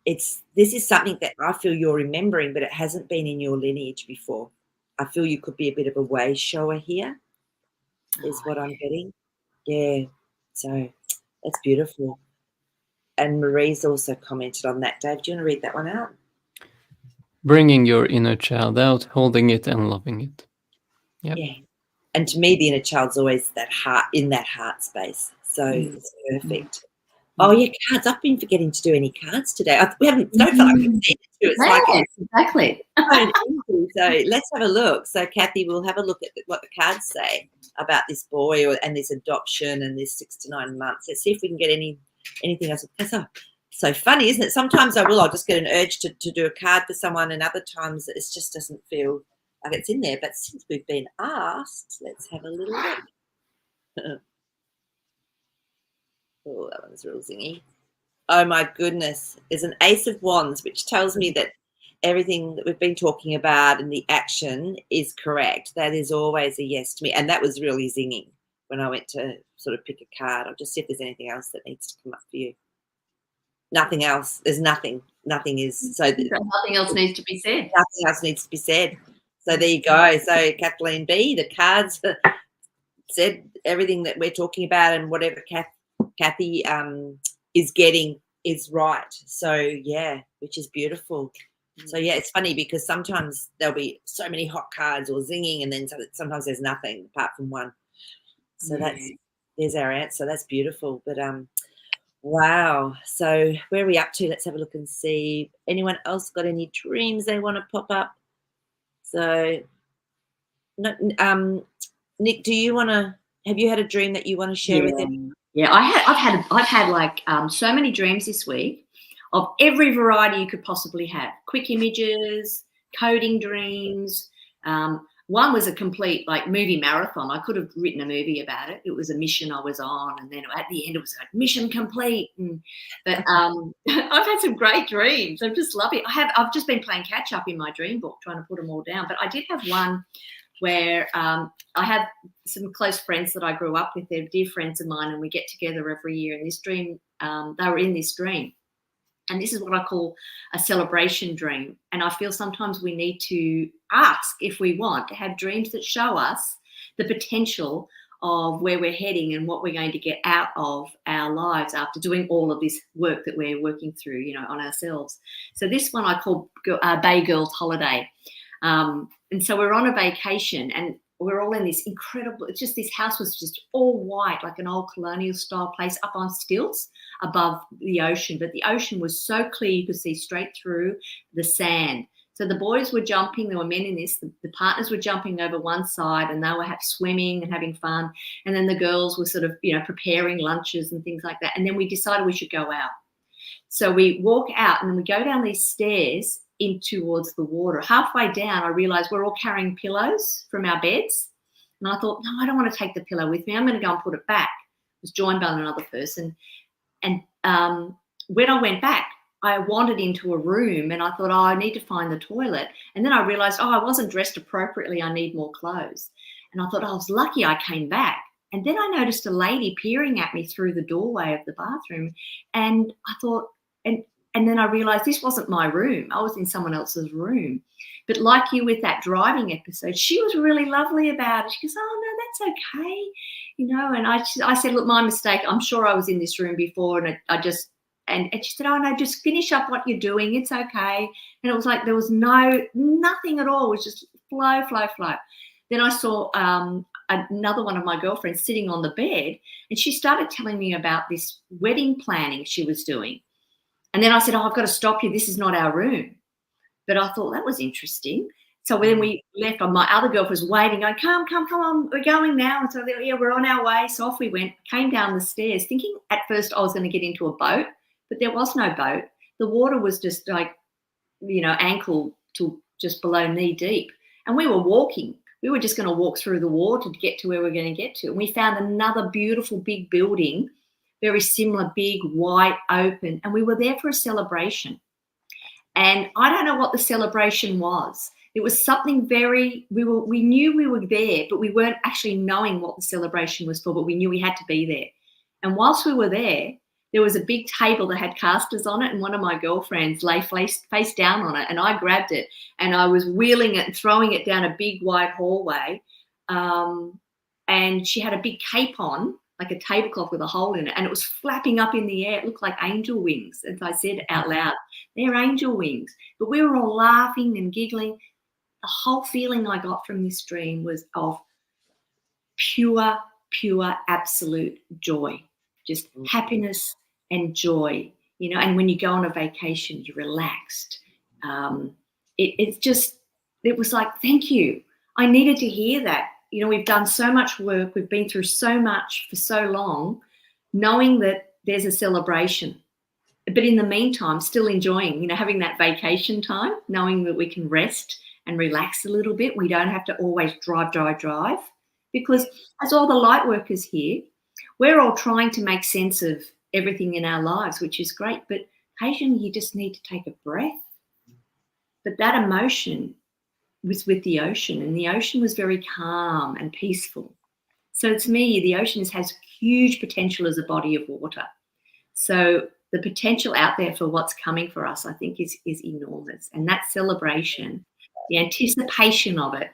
This is something that I feel you're remembering, but it hasn't been in your lineage before. I feel you could be a bit of a way shower here, is what I'm getting. Yeah, so that's beautiful. And Marie's also commented on that. Dave, do you want to read that one out? Bringing your inner child out, holding it and loving it. Yep. Yeah. And to me, the inner child's always that heart, in that heart space. So it's perfect. Oh, yeah, cards. I've been forgetting to do any cards today. We haven't, don't feel like we've seen it too. It's exactly. So let's have a look. So, Kathy, we'll have a look at what the cards say about this boy and this adoption and this 6 to 9 months. Let's see if we can get anything else. That's so funny, isn't it? Sometimes I'll just get an urge to do a card for someone, and other times it just doesn't feel like it's in there. But since we've been asked, let's have a little look. Oh, that one's real zingy. Oh my goodness. There's an Ace of Wands, which tells me that everything that we've been talking about and the action is correct. That is always a yes to me. And that was really zinging when I went to sort of pick a card. I'll just see if there's anything else that needs to come up for you. Nothing else. There's nothing. Nothing is. So nothing else needs to be said. Nothing else needs to be said. So there you go. So Kathleen B, the cards said everything that we're talking about, and whatever Kathy is getting is right. So yeah, which is beautiful. So yeah, it's funny because sometimes there'll be so many hot cards or zinging, and then sometimes there's nothing apart from one. So there's our answer. That's beautiful. But wow. So where are we up to? Let's have a look and see. Anyone else got any dreams they want to pop up? So no, Nick, do you want to? Have you had a dream that you want to share with them? Yeah, I've had like so many dreams this week of every variety you could possibly have. Quick images, coding dreams. One was a complete like movie marathon. I could have written a movie about it. It was a mission I was on, and then at the end it was like mission complete. But I've had some great dreams. I just love it. I've just been playing catch up in my dream book, trying to put them all down. But I did have one where I have some close friends that I grew up with. They're dear friends of mine, and we get together every year. And this dream, they were in this dream. And this is what I call a celebration dream. And I feel sometimes we need to ask if we want to have dreams that show us the potential of where we're heading and what we're going to get out of our lives after doing all of this work that we're working through, you know, on ourselves. So this one I call Bay Girls Holiday. And so we're on a vacation, and we're all in this incredible, it's just this house was just all white, like an old colonial style place up on stilts above the ocean. But the ocean was so clear you could see straight through the sand. So the boys were jumping, there were men in this, the partners were jumping over one side, and they were swimming and having fun. And then the girls were sort of, you know, preparing lunches and things like that. And then we decided we should go out. So we walk out, and then we go down these stairs in towards the water. Halfway down, I realized we're all carrying pillows from our beds. And I thought, no, I don't want to take the pillow with me. I'm going to go and put it back. I was joined by another person. And when I went back, I wandered into a room, and I thought, oh, I need to find the toilet. And then I realized, oh, I wasn't dressed appropriately. I need more clothes. And I thought, oh, I was lucky I came back. And then I noticed a lady peering at me through the doorway of the bathroom. And I thought, and then I realized this wasn't my room. I was in someone else's room. But like you with that driving episode, she was really lovely about it. She goes, oh, no, that's okay. You know, and I said, look, my mistake. I'm sure I was in this room before. And and she said, oh, no, just finish up what you're doing. It's okay. And it was like there was nothing at all. It was just flow, flow, flow. Then I saw another one of my girlfriends sitting on the bed, and she started telling me about this wedding planning she was doing. And then I said, oh, I've got to stop you. This is not our room. But I thought that was interesting. So then we left. My other girlfriend was waiting, going, come on, we're going now. And so, yeah, we're on our way. So off we went, came down the stairs, thinking at first I was going to get into a boat, but there was no boat. The water was just like, you know, ankle to just below knee deep. And we were walking. We were just going to walk through the water to get to where we're going to get to. And we found another beautiful big building, very similar, big, white, open. And we were there for a celebration. And I don't know what the celebration was. It was something we knew we were there, but we weren't actually knowing what the celebration was for, but we knew we had to be there. And whilst we were there was a big table that had casters on it, and one of my girlfriends lay face down on it, and I grabbed it, and I was wheeling it and throwing it down a big wide hallway. And she had a big cape on, like a tablecloth with a hole in it, and it was flapping up in the air. It looked like angel wings. As I said out loud, they're angel wings. But we were all laughing and giggling. The whole feeling I got from this dream was of pure, absolute joy, just happiness and joy, you know. And when you go on a vacation, you're relaxed. It was like, thank you. I needed to hear that. You know, we've done so much work. We've been through so much for so long, knowing that there's a celebration. But in the meantime, still enjoying, you know, having that vacation time, knowing that we can rest and relax a little bit. We don't have to always drive. because as all the light workers here, we're all trying to make sense of everything in our lives, which is great, but occasionally you just need to take a breath. But that emotion was with the ocean, and the ocean was very calm and peaceful. So to me, the ocean has huge potential as a body of water. So the potential out there for what's coming for us, I think, is enormous. And that celebration, the anticipation of it.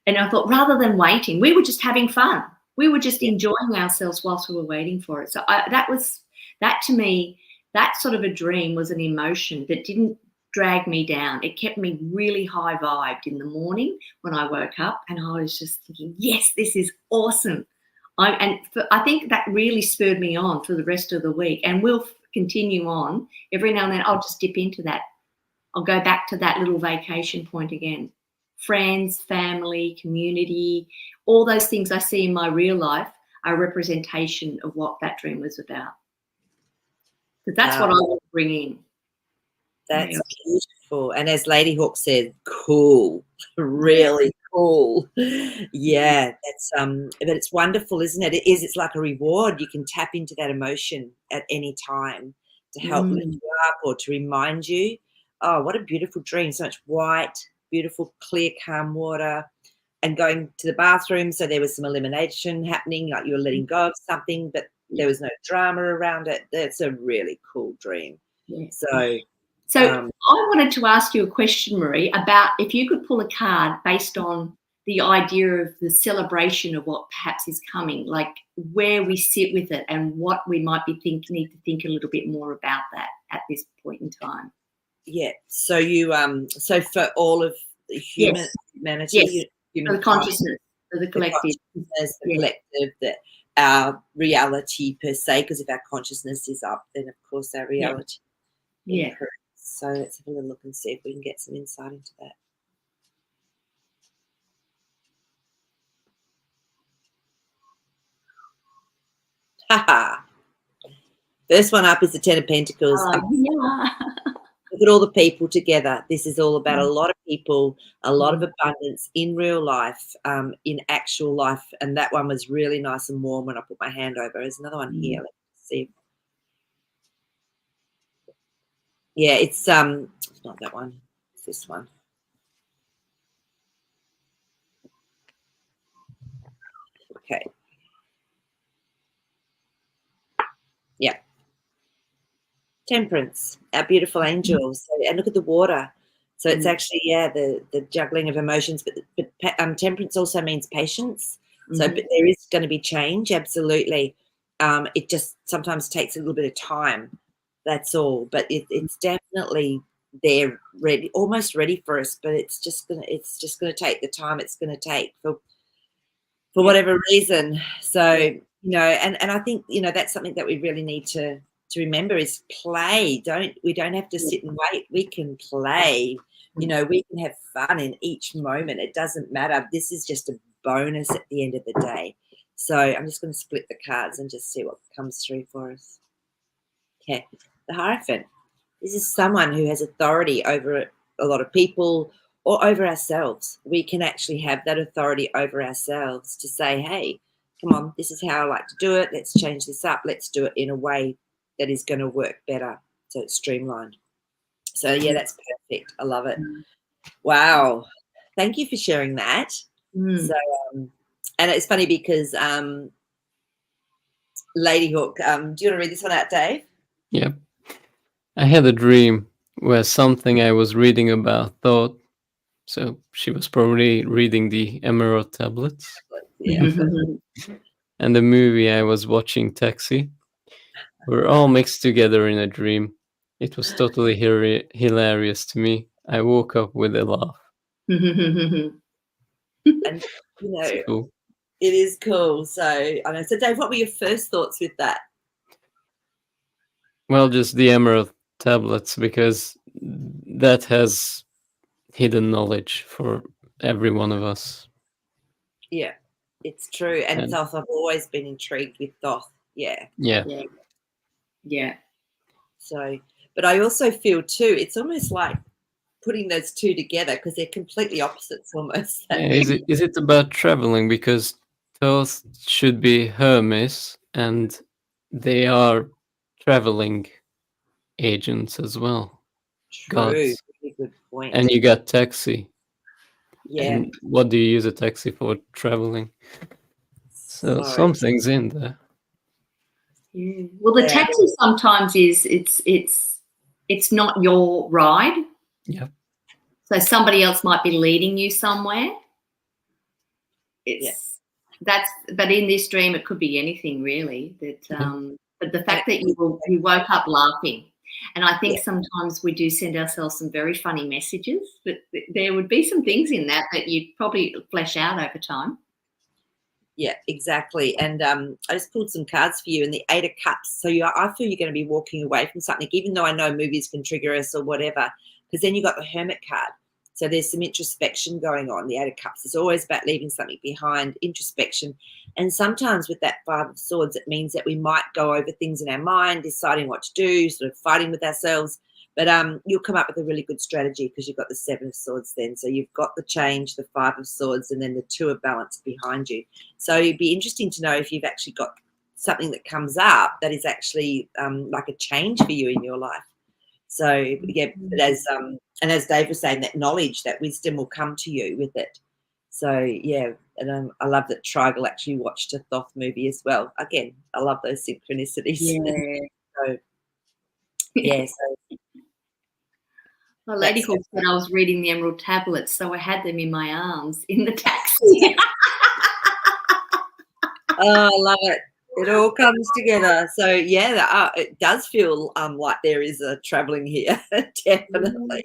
And I thought, rather than waiting, we were just having fun. We were just enjoying ourselves whilst we were waiting for it. So that to me, that sort of a dream was an emotion that didn't drag me down. It kept me really high vibed in the morning when I woke up, and I was just thinking, yes, this is awesome. I think that really spurred me on for the rest of the week, and we'll continue on. Every now and then I'll just dip into that. I'll go back to that little vacation point again. Friends, family, community, all those things I see in my real life are a representation of what that dream was about. Because that's what I want to bring in. That's beautiful. And as Lady Hawk said, cool, really cool. Yeah, that's but it's wonderful, isn't it? It is. It's like a reward. You can tap into that emotion at any time to help lift you up or to remind you. Oh, what a beautiful dream. So much white, beautiful, clear, calm water, and going to the bathroom. So there was some elimination happening, like you were letting go of something, but there was no drama around it. That's a really cool dream. Yeah. So I wanted to ask you a question, Marie, about if you could pull a card based on the idea of the celebration of what perhaps is coming, like where we sit with it and what we might be need to think a little bit more about that at this point in time. Yeah. So you so for all of the humanity, For the consciousness, for the collective, the collective, our reality per se, because if our consciousness is up, then of course our reality improves. So let's have a little look and see if we can get some insight into that. Haha. First one up is the Ten of Pentacles. Look at all the people together. This is all about a lot of people, a lot of abundance in real life, in actual life. And that one was really nice and warm when I put my hand over. There's another one here. Let's see. Yeah, it's not that one. It's this one. Okay. Yeah. Temperance, our beautiful angels. So, and look at the water. So it's actually, the juggling of emotions, but temperance also means patience. So but there is going to be change, absolutely. It just sometimes takes a little bit of time. That's all. But it's definitely there, ready, almost ready for us. But it's just gonna take the time it's going to take for whatever reason. So and I think that's something that we really need to remember is play. We don't have to sit and wait. We can play. We can have fun in each moment. It doesn't matter. This is just a bonus at the end of the day. So I'm just going to split the cards and just see what comes through for us. Okay, the Hierophant. This is someone who has authority over a lot of people or over ourselves. We can actually have that authority over ourselves to say, hey, come on, this is how I like to do it. Let's change this up. Let's do it in a way that is going to work better. So it's streamlined. So, yeah, that's perfect. I love it. Wow. Thank you for sharing that. So, and it's funny because Lady Hawk, do you want to read this one out, Dave? Yeah. I had a dream where something I was reading about thought, so she was probably reading the Emerald Tablets. Yeah. And the movie I was watching, Taxi, were all mixed together in a dream. It was totally hilarious to me. I woke up with a laugh. And Cool. It is cool. So I know. So Dave, what were your first thoughts with that? Well, just the Emerald Tablets, because that has hidden knowledge for every one of us. Yeah, it's true. And Thoth, I've always been intrigued with Thoth. Yeah. So, but I also feel too, it's almost like putting those two together because they're completely opposites almost. Yeah, is it about traveling? Because Those should be Hermes, and they are traveling agents as well. True. Gods. Really good point. And you got taxi. Yeah. And what do you use a taxi for? Traveling. So something's in there. Yeah. Well, the taxi sometimes it's not your ride. Yeah. So somebody else might be leading you somewhere. But in this dream it could be anything really. But the fact that you woke up laughing. And I think sometimes we do send ourselves some very funny messages, but there would be some things in that you'd probably flesh out over time. Yeah, exactly. And I just pulled some cards for you, and the 8 of Cups. So I feel you're going to be walking away from something, even though I know movies can trigger us or whatever, because then you got the Hermit card. So there's some introspection going on. The 8 of Cups is always about leaving something behind, introspection. And sometimes with that 5 of Swords, it means that we might go over things in our mind, deciding what to do, sort of fighting with ourselves. But you'll come up with a really good strategy because you've got the 7 of Swords then. So you've got the change, the 5 of Swords, and then the 2 of Balance behind you. So it'd be interesting to know if you've actually got something that comes up that is actually like a change for you in your life. So yeah, but as Dave was saying, that knowledge, that wisdom will come to you with it. So yeah, and I love that Trigal actually watched a Thoth movie as well. Again, I love those synchronicities. Yeah. So yeah. So well, Lady Hawk said I was reading the Emerald Tablets, so I had them in my arms in the taxi. Oh, I love it. It all comes together. So yeah, it does feel like there is a traveling here, definitely,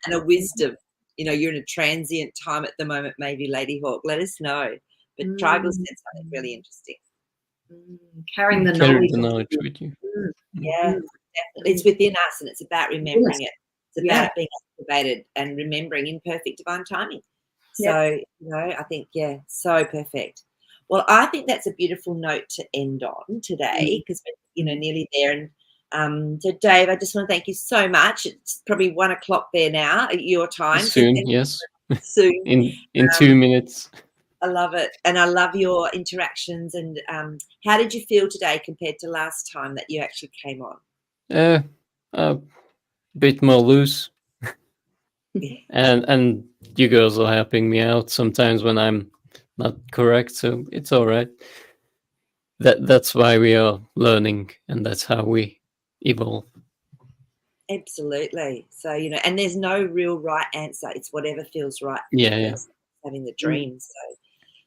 and a wisdom. You know, you're in a transient time at the moment, maybe, Lady Hawk. Let us know. But Trigal said something really interesting. Carrying the knowledge with you. Yeah, definitely. It's within us, and it's about remembering it. It's about it being activated and remembering in perfect divine timing. So, you know, I think, so perfect. Well, I think that's a beautiful note to end on today because we're, you know, nearly there. And so, Dave, I just want to thank you so much. It's probably 1 o'clock there now at your time. Soon, so yes. Soon. In 2 minutes. I love it. And I love your interactions. And how did you feel today compared to last time that you actually came on? A bit more loose. And you girls are helping me out sometimes when I'm not correct, so it's all right. That's why we are learning, and that's how we evolve. Absolutely. So, you know, and there's no real right answer. It's whatever feels right for having the dream. So,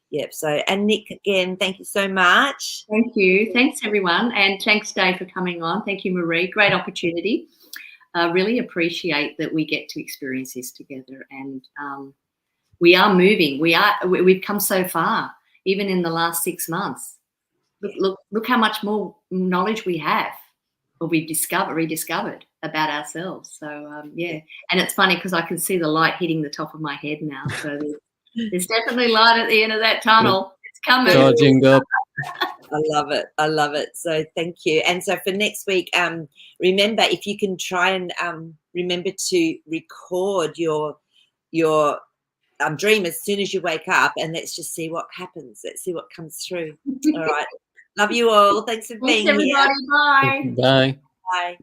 yep. So, and Nick, again, thank you so much. Thank you. Thanks, everyone. And thanks, Dave, for coming on. Thank you, Marie. Great opportunity. Really appreciate that we get to experience this together. And we are moving. We've come so far, even in the last 6 months. Look how much more knowledge we have, or we've rediscovered about ourselves. So and it's funny because I can see the light hitting the top of my head now. So there's definitely light at the end of that tunnel. It's coming. Charging up. I love it. I love it. So thank you. And so for next week, remember, if you can try and remember to record your dream as soon as you wake up, and let's just see what happens. Let's see what comes through. All right. Love you all. Thanks for being everybody. here. Bye. Bye. Bye.